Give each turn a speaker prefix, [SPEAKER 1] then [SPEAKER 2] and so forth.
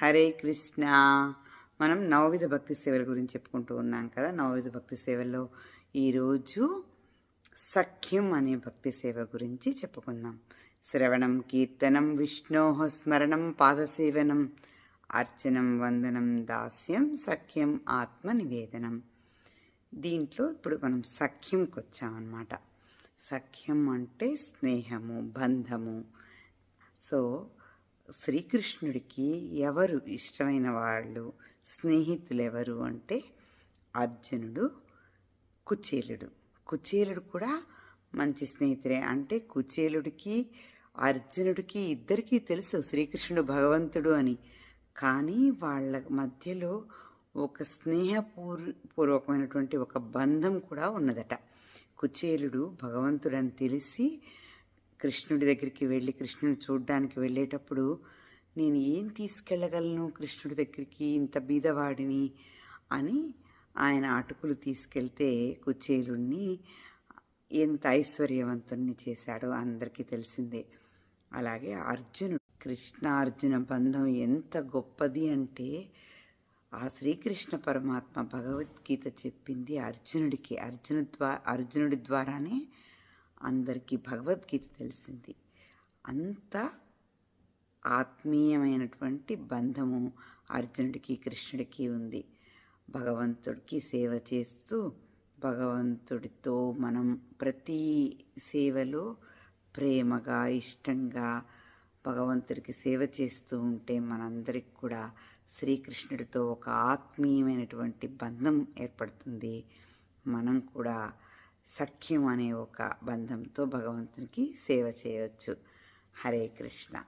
[SPEAKER 1] హరే కృష్ణ. మనం నవవిధ భక్తి సేవల గురించి చెప్పుకుంటూ ఉన్నాం కదా. నవవిధ భక్తి సేవల్లో ఈరోజు సఖ్యం అనే భక్తి సేవ గురించి చెప్పుకుందాం. శ్రవణం కీర్తనం విష్ణోః స్మరణం పాదసేవనం అర్చనం వందనం దాస్యం సఖ్యం ఆత్మ నివేదనం. దీంట్లో ఇప్పుడు మనం సఖ్యంకి వచ్చామన్నమాట. సఖ్యం అంటే స్నేహము, బంధము. సో శ్రీకృష్ణుడికి ఎవరు ఇష్టమైన వాళ్ళు, స్నేహితులు ఎవరు అంటే అర్జునుడు, కుచేలుడు. కుచేలుడు కూడా మంచి స్నేహితుడే. అంటే కుచేలుడికి అర్జునుడికి ఇద్దరికీ తెలుసు శ్రీకృష్ణుడు భగవంతుడు అని. కానీ వాళ్ళ మధ్యలో ఒక స్నేహపూర్వకమైనటువంటి ఒక బంధం కూడా ఉన్నదట. కుచేలుడు భగవంతుడని తెలిసి కృష్ణుడి దగ్గరికి వెళ్ళి కృష్ణుని చూడ్డానికి వెళ్ళేటప్పుడు నేను ఏం తీసుకెళ్ళగలను కృష్ణుడి దగ్గరికి, ఇంత బీదవాడిని అని ఆయన అటుకులు తీసుకెళ్తే కుచేలుణ్ణి ఎంత ఐశ్వర్యవంతుణ్ణి చేశాడో అందరికీ తెలిసిందే. అలాగే అర్జునుడు, కృష్ణ అర్జున బంధం ఎంత గొప్పది అంటే ఆ శ్రీకృష్ణ పరమాత్మ భగవద్గీత చెప్పింది అర్జునుడికి. అర్జునుడి ద్వారానే అందరికీ భగవద్గీత తెలిసింది. అంత ఆత్మీయమైనటువంటి బంధము అర్జునుడికి కృష్ణుడికి ఉంది. భగవంతుడికి సేవ చేస్తూ భగవంతుడితో మనం ప్రతి సేవలో ప్రేమగా ఇష్టంగా భగవంతుడికి సేవ చేస్తూ ఉంటే మనందరికి కూడా శ్రీకృష్ణుడితో ఒక ఆత్మీయమైనటువంటి బంధం ఏర్పడుతుంది. మనం కూడా సఖ్యం అనే ఒక బంధంతో భగవంతునికి సేవ చేయవచ్చు. హరే కృష్ణ.